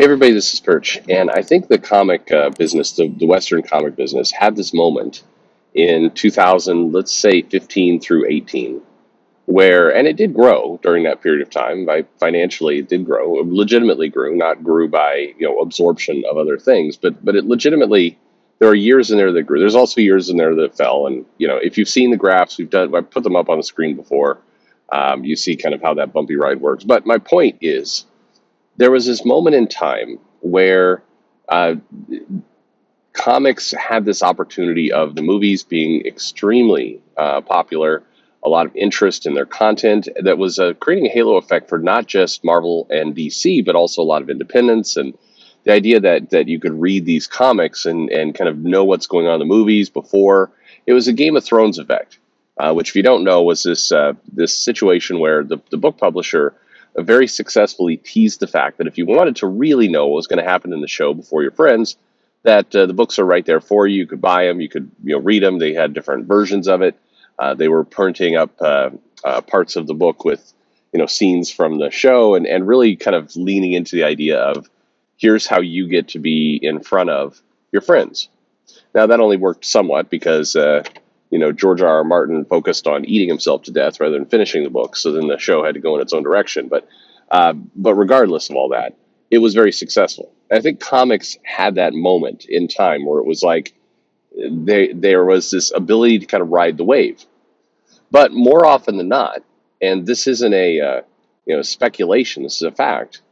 Hey everybody, this is Perch, and I think the comic business, the Western comic business, had this moment in 2000, let's say 15 through 18, where, and it did grow during that period of time. By financially, it did grow, it legitimately grew, not grew by absorption of other things, but it legitimately. There are years in there that grew. There's also years in there that fell, and if you've seen the graphs, I've put them up on the screen before. You see kind of how that bumpy ride works. But my point is there was this moment in time where uh, comics had this opportunity of the movies being extremely popular, a lot of interest in their content that was creating a halo effect for not just Marvel and DC, but also a lot of independents. And the idea that you could read these comics and kind of know what's going on in the movies before. It was a Game of Thrones effect, which, if you don't know, was this situation where the book publisher very successfully teased the fact that if you wanted to really know what was going to happen in the show before your friends, that the books are right there for you. You could buy them, you could read them. They had different versions of it. They were printing up parts of the book with scenes from the show, and really kind of leaning into the idea of here's how you get to be in front of your friends. Now that only worked somewhat because George R. R. Martin focused on eating himself to death rather than finishing the book. So then the show had to go in its own direction. But regardless of all that, it was very successful. And I think comics had that moment in time where it was like there was this ability to kind of ride the wave. But more often than not, and this isn't a speculation, this is a fact.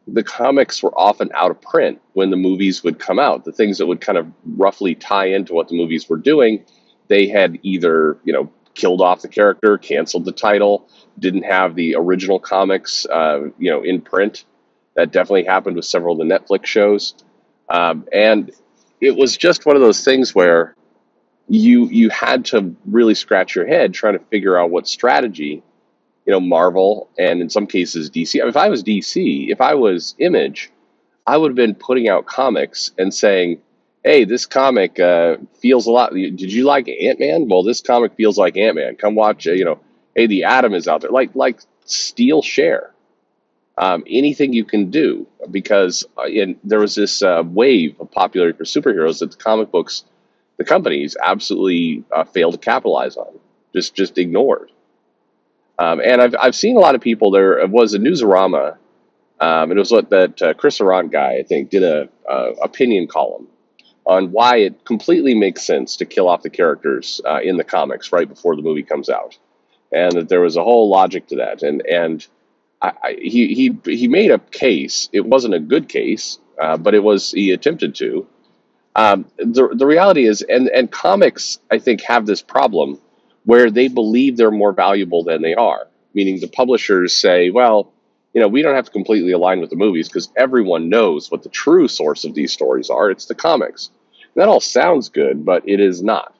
The comics were often out of print when the movies would come out. The things that would kind of roughly tie into what the movies were doing, they had either killed off the character, canceled the title, didn't have the original comics in print. That definitely happened with several of the Netflix shows, and it was just one of those things where you had to really scratch your head trying to figure out what strategy Marvel, and in some cases DC. If I was DC, if I was Image, I would have been putting out comics and saying, hey, this comic feels a lot. Did you like Ant-Man? Well, this comic feels like Ant-Man. Come watch, hey, the Atom is out there. Like steal share. Anything you can do, because there was this wave of popularity for superheroes that the comic books, the companies absolutely failed to capitalize on, just ignored. And I've seen a lot of people. There was a Newsarama, and it was what that Chris Arant guy, I think, did a opinion column on why it completely makes sense to kill off the characters in the comics right before the movie comes out, and that there was a whole logic to that. And he made a case. It wasn't a good case, but he attempted to. The reality is, and comics, I think, have this problem where they believe they're more valuable than they are. Meaning the publishers say, well, we don't have to completely align with the movies because everyone knows what the true source of these stories are. It's the comics. And that all sounds good, but it is not.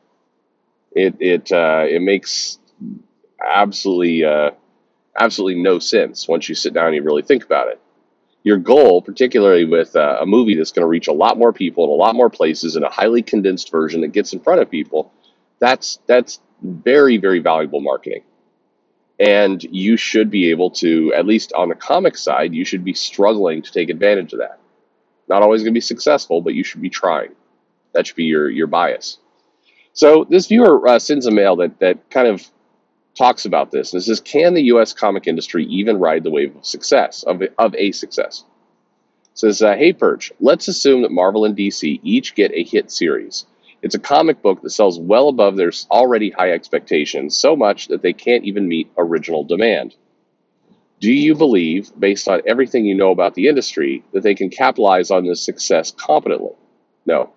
It makes absolutely no sense once you sit down and you really think about it. Your goal, particularly with a movie that's going to reach a lot more people in a lot more places in a highly condensed version that gets in front of people, that's very, very valuable marketing. And you should be able to, at least on the comic side, you should be struggling to take advantage of that. Not always going to be successful, but you should be trying. That should be your bias. So this viewer sends a mail that kind of talks about this. And it says, can the U.S. comic industry even ride the wave of success, of a success? It says, hey, Perch, let's assume that Marvel and DC each get a hit series. It's a comic book that sells well above their already high expectations, so much that they can't even meet original demand. Do you believe, based on everything you know about the industry, that they can capitalize on this success competently? No.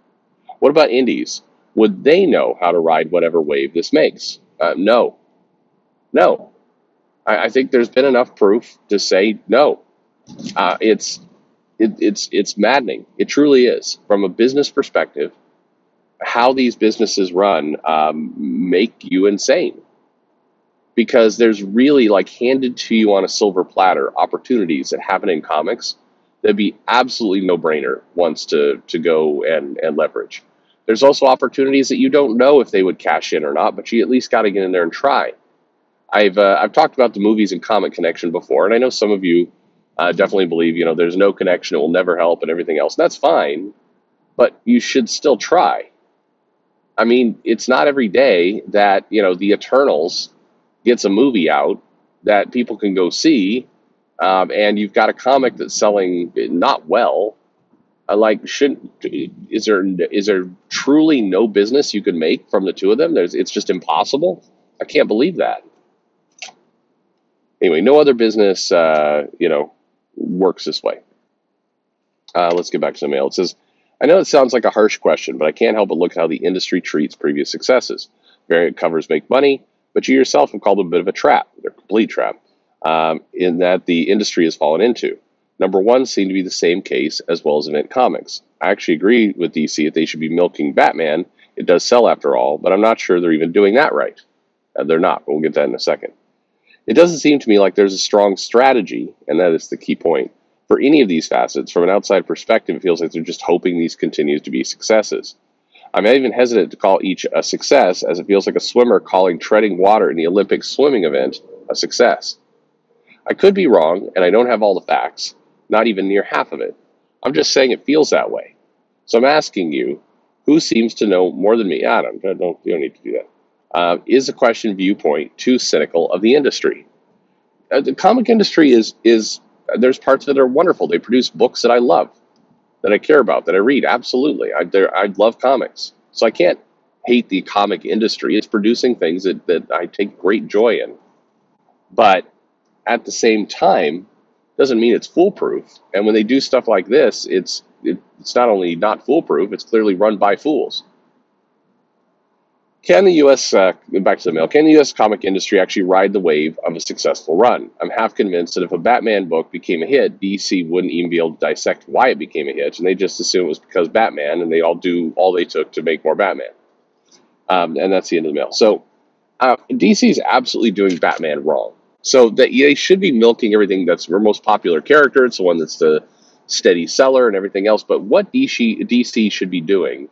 What about indies? Would they know how to ride whatever wave this makes? No. No. I think there's been enough proof to say no. It's maddening. It truly is. From a business perspective, how these businesses run make you insane, because there's really, like, handed to you on a silver platter opportunities that happen in comics that'd be absolutely no-brainer once to go and leverage. There's also opportunities that you don't know if they would cash in or not, but you at least got to get in there and try. I've talked about the movies and comic connection before, and I know some of you Definitely believe, there's no connection, it will never help, and everything else. And that's fine, but you should still try. I mean, it's not every day that, the Eternals gets a movie out that people can go see, and you've got a comic that's selling not well. Like, shouldn't is there truly no business you could make from the two of them? It's just impossible. I can't believe that. Anyway, no other business, works this way. Let's get back to the mail. It says, I know it sounds like a harsh question, but I can't help but look at how the industry treats previous successes. Variant covers make money, but you yourself have called them a bit of a trap. They're a complete trap, in that the industry has fallen into. Number one seemed to be the same case as well as Event Comics. I actually agree with DC that they should be milking Batman. It does sell after all, but I'm not sure they're even doing that right. They're not, but we'll get that in a second. It doesn't seem to me like there's a strong strategy, and that is the key point. For any of these facets, from an outside perspective, it feels like they're just hoping these continue to be successes. I'm even hesitant to call each a success, as it feels like a swimmer calling treading water in the Olympic swimming event a success. I could be wrong, and I don't have all the facts, not even near half of it. I'm just saying it feels that way. So I'm asking you, who seems to know more than me? You don't need to do that. Is the question viewpoint too cynical of the industry? The comic industry is there's parts of it that are wonderful. They produce books that I love, that I care about, that I read. Absolutely, I love comics, so I can't hate the comic industry. It's producing things that I take great joy in, but at the same time, doesn't mean it's foolproof. And when they do stuff like this, it's not only not foolproof, it's clearly run by fools. Can the U.S. Back to the mail? Can the U.S. comic industry actually ride the wave of a successful run? I'm half convinced that if a Batman book became a hit, DC wouldn't even be able to dissect why it became a hit, and they just assume it was because Batman, and they all do all they took to make more Batman. And that's the end of the mail. So DC is absolutely doing Batman wrong. So that they should be milking everything that's their most popular character. It's the one that's the steady seller and everything else. But what DC should be doing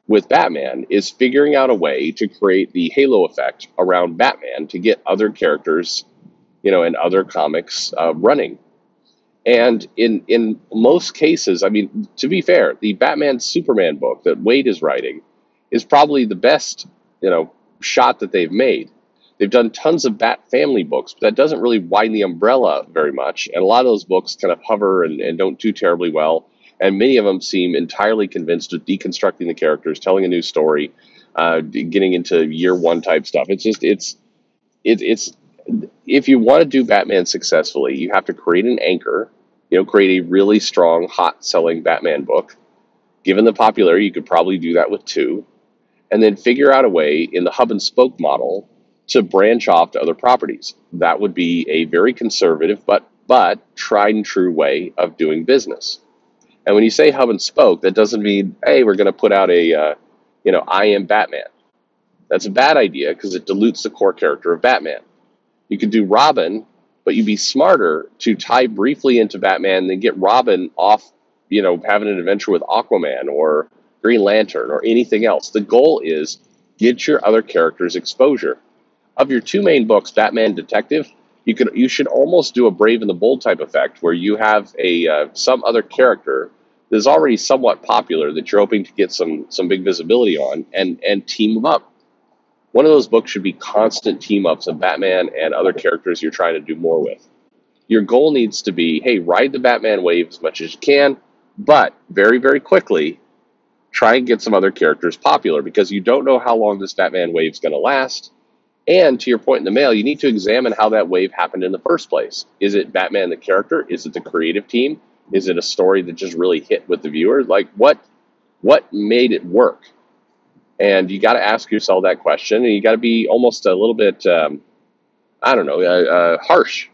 with Batman is figuring out a way to create the halo effect around Batman to get other characters, and other comics running. And in most cases, I mean, to be fair, the Batman Superman book that Wade is writing is probably the best, shot that they've made. They've done tons of Bat family books, but that doesn't really widen the umbrella very much. And a lot of those books kind of hover and don't do terribly well. And many of them seem entirely convinced of deconstructing the characters, telling a new story, getting into year one type stuff. It's if you want to do Batman successfully, you have to create an anchor, create a really strong, hot selling Batman book. Given the popularity, you could probably do that with two, and then figure out a way in the hub and spoke model to branch off to other properties. That would be a very conservative but tried and true way of doing business. And when you say hub and spoke, that doesn't mean, hey, we're going to put out I am Batman. That's a bad idea because it dilutes the core character of Batman. You could do Robin, but you'd be smarter to tie briefly into Batman and then get Robin off, having an adventure with Aquaman or Green Lantern or anything else. The goal is get your other characters exposure. Of your two main books, Batman Detective, you should almost do a Brave and the Bold type effect where you have some other character that is already somewhat popular that you're hoping to get some big visibility on and team them up. One of those books should be constant team ups of Batman and other characters you're trying to do more with. Your goal needs to be, hey, ride the Batman wave as much as you can, but very, very quickly try and get some other characters popular because you don't know how long this Batman wave is going to last. And to your point in the mail, you need to examine how that wave happened in the first place. Is it Batman the character? Is it the creative team? Is it a story that just really hit with the viewer? Like, what made it work? And you got to ask yourself that question, and you got to be almost a little bit, harsh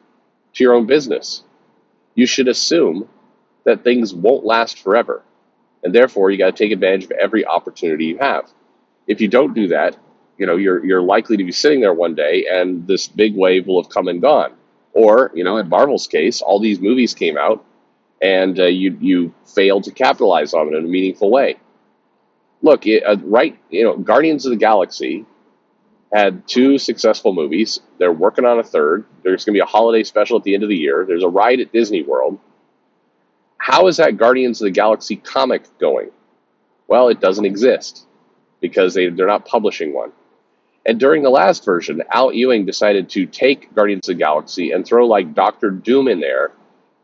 to your own business. You should assume that things won't last forever, and therefore you got to take advantage of every opportunity you have. If you don't do that, you're likely to be sitting there one day, and this big wave will have come and gone. Or, in Marvel's case, all these movies came out, and you failed to capitalize on it in a meaningful way. Look, Guardians of the Galaxy had two successful movies. They're working on a third. There's going to be a holiday special at the end of the year. There's a ride at Disney World. How is that Guardians of the Galaxy comic going? Well, it doesn't exist because they're not publishing one. And during the last version, Al Ewing decided to take Guardians of the Galaxy and throw like Doctor Doom in there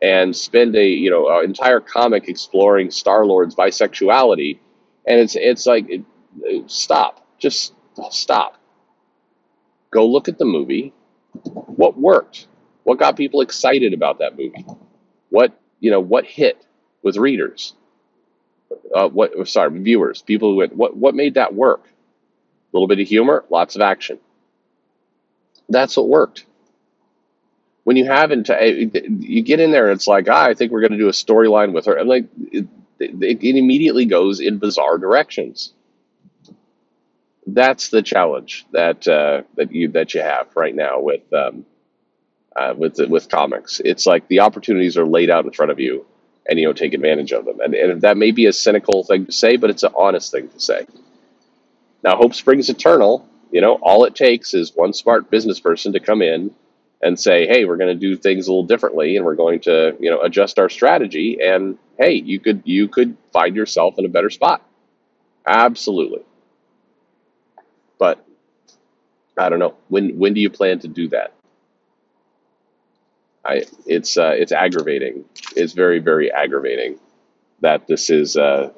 and spend an entire comic exploring Star Lord's bisexuality. And it's like, stop, just stop. Go look at the movie. What worked? What got people excited about that movie? What hit with readers? Viewers, people who went, what made that work? A little bit of humor, lots of action. That's what worked. When you you get in there, and it's like, I think we're going to do a storyline with her, and like it immediately goes in bizarre directions. That's the challenge that you have right now with comics. It's like the opportunities are laid out in front of you, and you don't take advantage of them. And that may be a cynical thing to say, but it's an honest thing to say. Now, hope springs eternal. All it takes is one smart business person to come in and say, hey, we're going to do things a little differently, and we're going to, adjust our strategy. And hey, you could find yourself in a better spot. Absolutely. But I don't know. When do you plan to do that? It's aggravating. It's very, very aggravating that this is where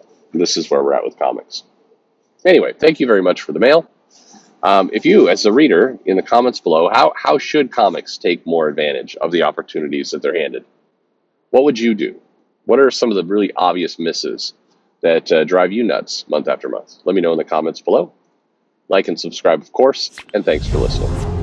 we're at with comics. Anyway, thank you very much for the mail. If you, as a reader, in the comments below, how should comics take more advantage of the opportunities that they're handed? What would you do? What are some of the really obvious misses that drive you nuts month after month? Let me know in the comments below. Like and subscribe, of course, and thanks for listening.